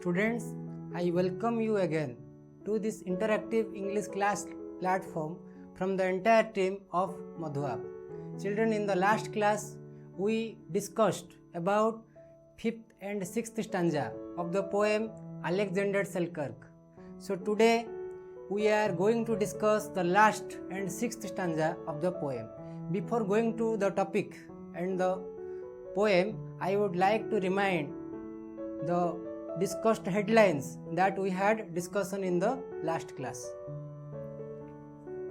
Students, I welcome you again to this interactive English class platform from the entire team of Madhu App. Children, in the last class, we discussed about 5th and 6th stanza of the poem Alexander Selkirk. So today, we are going to discuss the last and 6th stanza of the poem. Before going to the topic and the poem, I would like to remind the discussed headlines that we had discussion in the last class.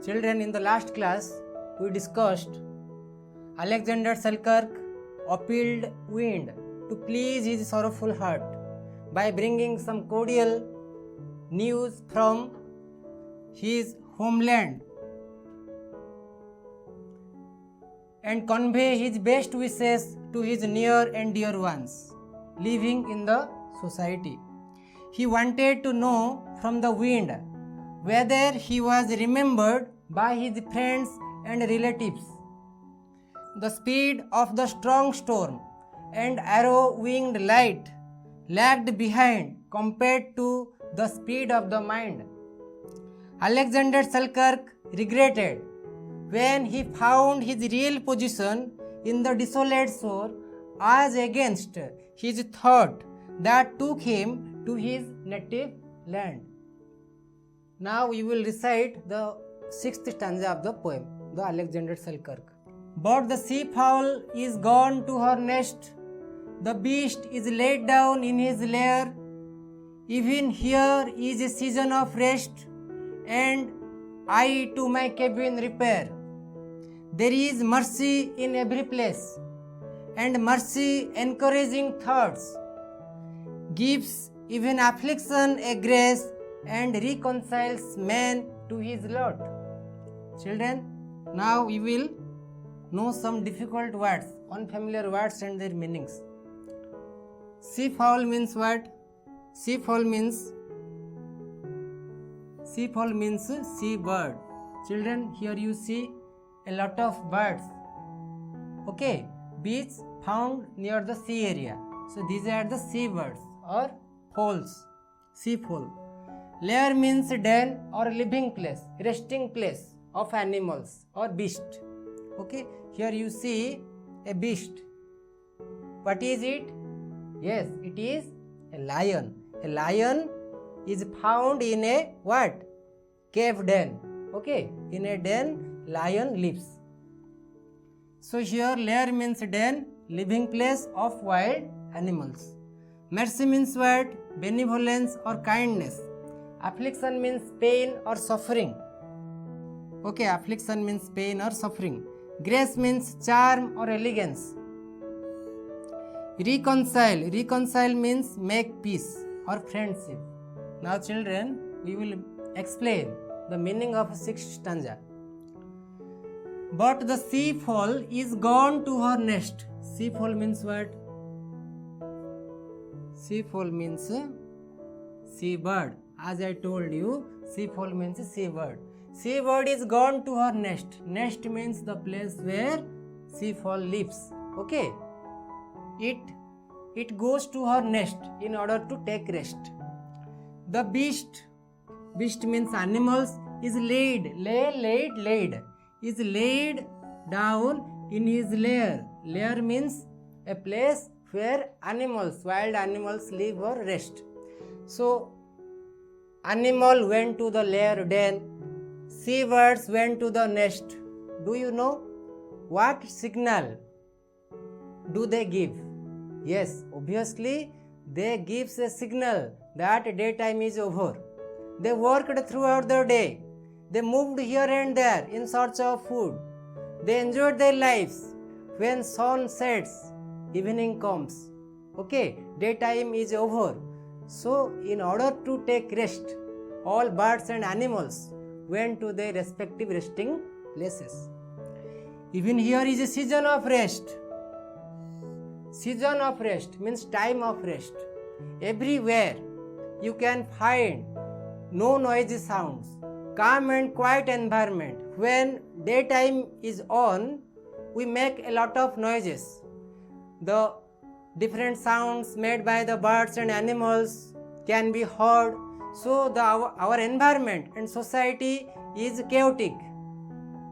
Children, in the last class, we discussed Alexander Selkirk appealed wind to please his sorrowful heart by bringing some cordial news from his homeland and convey his best wishes to his near and dear ones living in the society. He wanted to know from the wind whether he was remembered by his friends and relatives. The speed of the strong storm and arrow-winged light lagged behind compared to the speed of the mind. Alexander Selkirk regretted when he found his real position in the desolate shore as against his thought that took him to his native land. Now we will recite the 6th stanza of the poem, the Alexander Selkirk. But the sea fowl is gone to her nest, the beast is laid down in his lair. Even here is a season of rest, and I to my cabin repair. There is mercy in every place, and mercy encouraging thoughts gives even affliction a grace and reconciles man to his lot. Children, now we will know some difficult words, unfamiliar words and their meanings. Seafowl means what? Seafowl means seabird. Children, here you see a lot of birds. Okay, which found near the sea area. So these are the seabirds or foals, seafowl. Lair means den or living place, resting place of animals or beast. Okay, here you see a beast. What is it? Yes, it is a lion. A lion is found in a what? Cave den. Okay, in a den lion lives. So here lair means den, living place of wild animals. Mercy means what? Benevolence or kindness. Affliction means pain or suffering. Okay, affliction means pain or suffering. Grace means charm or elegance. Reconcile means make peace or friendship. Now children, we will explain the meaning of 6th stanza. But the seafowl is gone to her nest. Seafowl means what? Seafowl means seabird. As I told you, seafowl means seabird. Seabird is gone to her nest. Nest means the place where seafowl lives. Okay. It goes to her nest in order to take rest. The beast means animals, is laid down in his lair. Lair means a place where wild animals live or rest. So, animal went to the lair den, seabirds went to the nest. Do you know what signal do they give? Yes, obviously they give a signal that daytime is over. They worked throughout the day. They moved here and there in search of food. They enjoyed their lives. When sun sets, evening comes. Okay, daytime is over. So, in order to take rest, all birds and animals went to their respective resting places. Even here is a season of rest. Season of rest means time of rest. Everywhere you can find no noisy sounds, calm and quiet environment. When daytime is on, we make a lot of noises. The different sounds made by the birds and animals can be heard. So our environment and society is chaotic,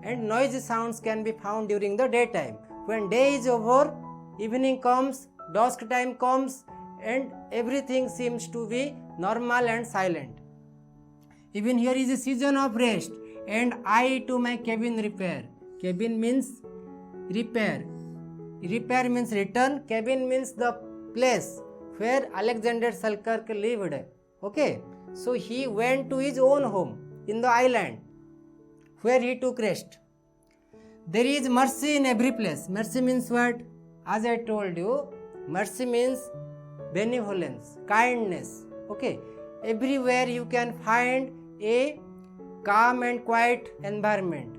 and noisy sounds can be found during the daytime. When day is over, evening comes, dusk time comes, and everything seems to be normal and silent. Even here is a season of rest, and I to my cabin repair. Cabin means repair. Repair means return. Cabin means the place where Alexander Selkirk lived. Okay, so he went to his own home in the island where he took rest. There is mercy in every place. Mercy means what? As I told you, mercy means benevolence, kindness. Okay, everywhere you can find a calm and quiet environment,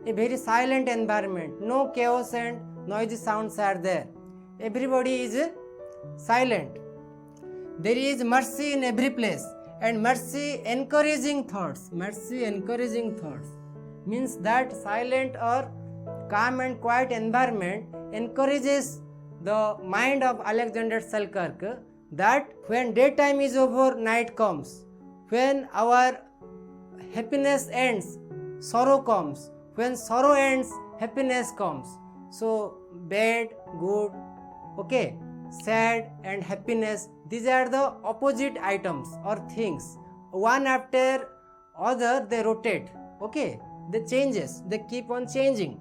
a very silent environment. No chaos and noisy sounds are there. Everybody is silent. There is mercy in every place, and mercy encouraging thoughts. Mercy encouraging thoughts means that silent or calm and quiet environment encourages the mind of Alexander Selkirk, that when daytime is over, night comes. When our happiness ends, sorrow comes. When sorrow ends, happiness comes. So bad, good, okay, sad and happiness, these are the opposite items or things. One after other they rotate, okay, they changes, they keep on changing.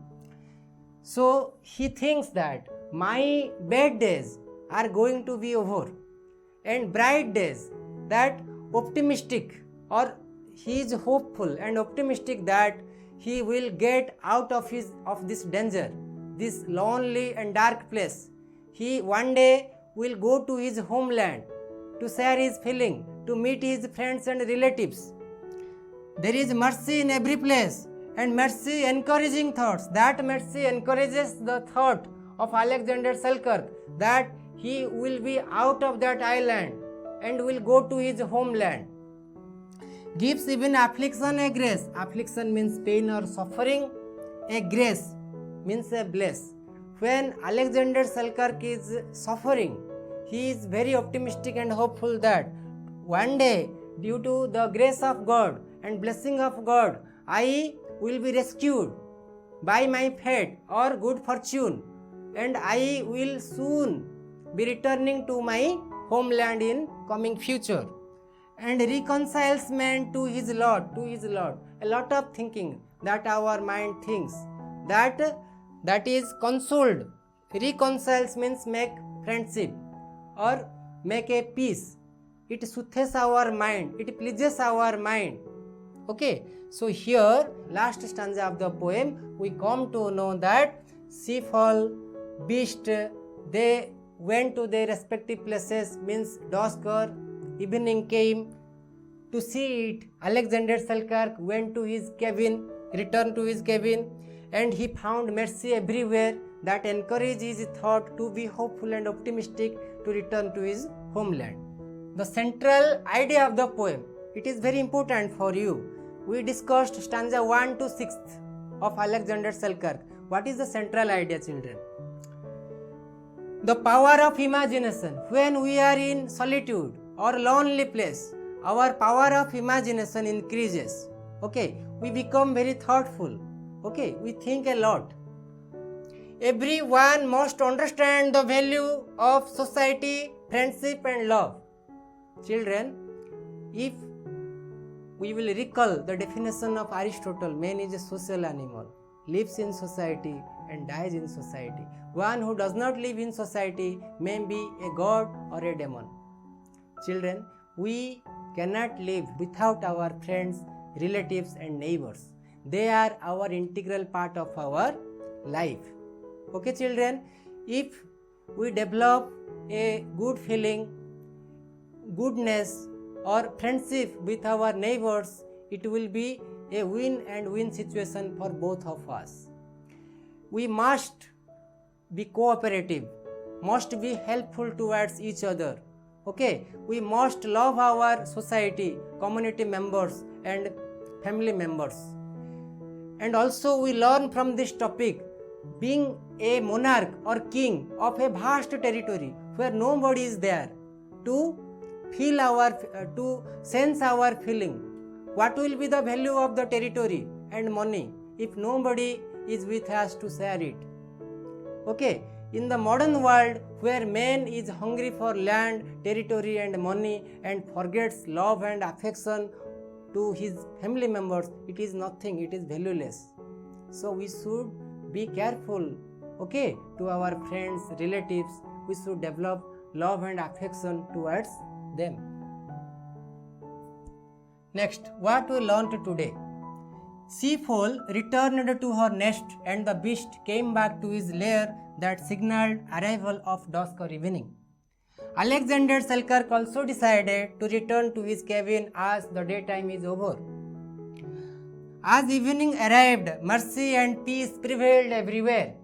So he thinks that my bad days are going to be over, and bright days, that optimistic, or he is hopeful and optimistic that he will get out of this danger, this lonely and dark place. He one day will go to his homeland to share his feeling, to meet his friends and relatives. There is mercy in every place, and mercy encouraging thoughts. That mercy encourages the thought of Alexander Selkirk that he will be out of that island and will go to his homeland. Gives even affliction a grace. Affliction means pain or suffering. A grace means a bless. When Alexander Selkirk is suffering, he is very optimistic and hopeful that one day, due to the grace of God and blessing of God, I will be rescued by my fate or good fortune, and I will soon be returning to my homeland in coming future. And reconciles man to his Lord. A lot of thinking that our mind thinks, that is consoled. Reconciles means make friendship or make a peace. It soothes our mind, it pleases our mind. Okay, so here last stanza of the poem we come to know that sheepfold, beast, they went to their respective places, means dusk or evening came. To see it, Alexander Selkirk went to his cabin, returned to his cabin, and he found mercy everywhere that encouraged his thought to be hopeful and optimistic to return to his homeland. The central idea of the poem, it is very important for you. We discussed stanza 1 to 6th of Alexander Selkirk. What is the central idea, children? The power of imagination. When we are in solitude or lonely place, our power of imagination increases. Okay, we become very thoughtful. Okay, we think a lot. Everyone must understand the value of society, friendship and love. Children, if we will recall the definition of Aristotle, man is a social animal, lives in society and dies in society. One who does not live in society may be a god or a demon. Children, we cannot live without our friends, relatives and neighbors. They are our integral part of our life. Okay, children, if we develop a good feeling, goodness or friendship with our neighbors, it will be a win and win situation for both of us. We must be cooperative, must be helpful towards each other. Okay, we must love our society, community members and family members. And also we learn from this topic, being a monarch or king of a vast territory where nobody is there to feel to sense our feeling. What will be the value of the territory and money if nobody is with us to share it? Okay, in the modern world where man is hungry for land, territory and money and forgets love and affection to his family members, it is nothing, it is valueless. So we should be careful, okay, to our friends, relatives. We should develop love and affection towards them. Next, what we learned today? Seafowl returned to her nest and the beast came back to his lair that signaled arrival of dusk or evening. Alexander Selkirk also decided to return to his cabin as the daytime is over. As evening arrived, mercy and peace prevailed everywhere.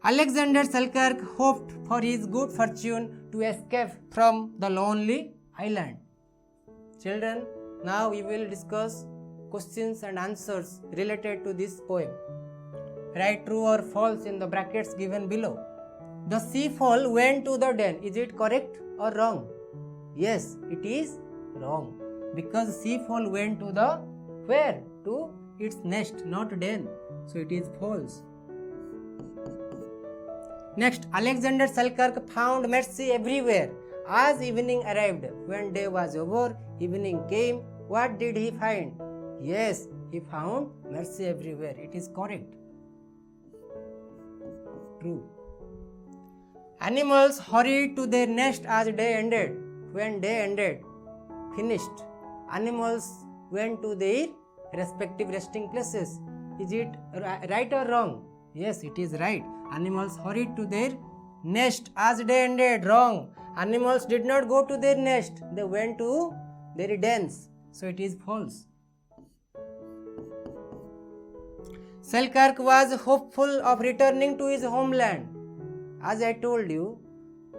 Alexander Selkirk hoped for his good fortune to escape from the lonely island. Children, now we will discuss questions and answers related to this poem. Write true or false in the brackets given below. The seafowl went to the den. Is it correct or wrong? Yes, it is wrong. Because seafowl went to the where? To its nest, not den. So it is false. Next, Alexander Selkirk found mercy everywhere. As evening arrived, when day was over, evening came, what did he find? Yes, he found mercy everywhere. It is correct. True. Animals hurried to their nest as day ended. When day ended, finished, animals went to their respective resting places. Is it right or wrong? Yes, it is right. Animals hurried to their nest as day ended. Wrong. Animals did not go to their nest. They went to their dens. So it is false. Selkirk was hopeful of returning to his homeland. As I told you,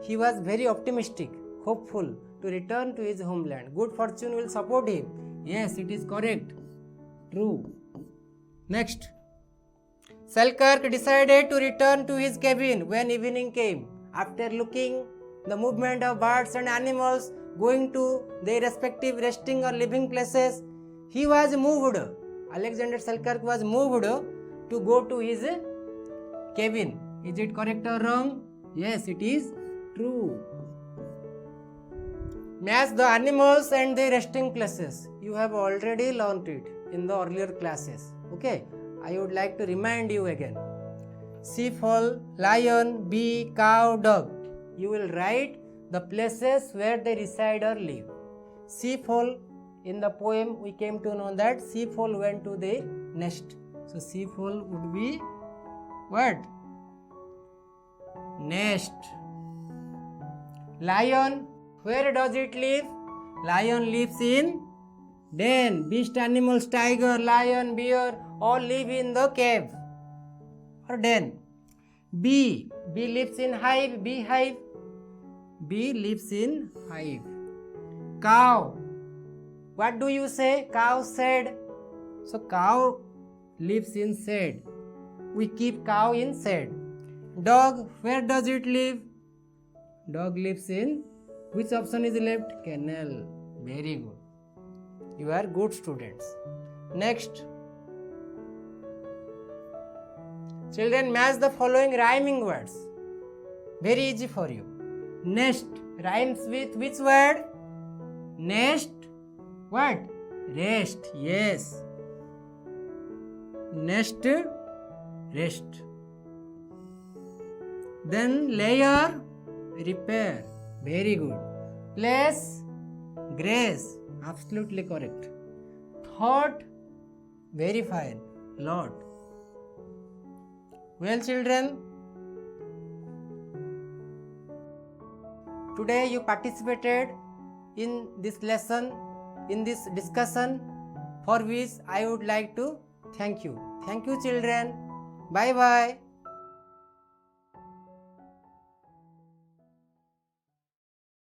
he was very optimistic, hopeful to return to his homeland. Good fortune will support him. Yes, it is correct. True. Next. Selkirk decided to return to his cabin when evening came. After looking the movement of birds and animals going to their respective resting or living places, he was moved. Alexander Selkirk was moved to go to his cabin. Is it correct or wrong? Yes, it is true. Match the animals and their resting places. You have already learnt it in the earlier classes. Okay, I would like to remind you again. Seafowl, lion, bee, cow, dog. You will write the places where they reside or live. Seafowl, in the poem we came to know that seafowl went to their nest. So seafowl would be what? Nest. Lion, where does it live? Lion lives in den. Beast animals, tiger, lion, bear, all live in the cave or den. Bee lives in hive, beehive. Bee lives in hive. Cow, what do you say? Cow shed. So cow lives in shed. We keep cow in shed. Dog, where does it live? Dog lives in, which option is left? Kennel. Very good. You are good students. Next. Children, match the following rhyming words. Very easy for you. Nest rhymes with which word? Nest. What? Rest. Yes. Nest. Rest. Then layer. Repair. Very good. Place. Grace. Absolutely correct. Thought. Very fine. Lot. Well, children, today you participated in this lesson, in this discussion, for which I would like to thank you. Thank you, children. Bye bye.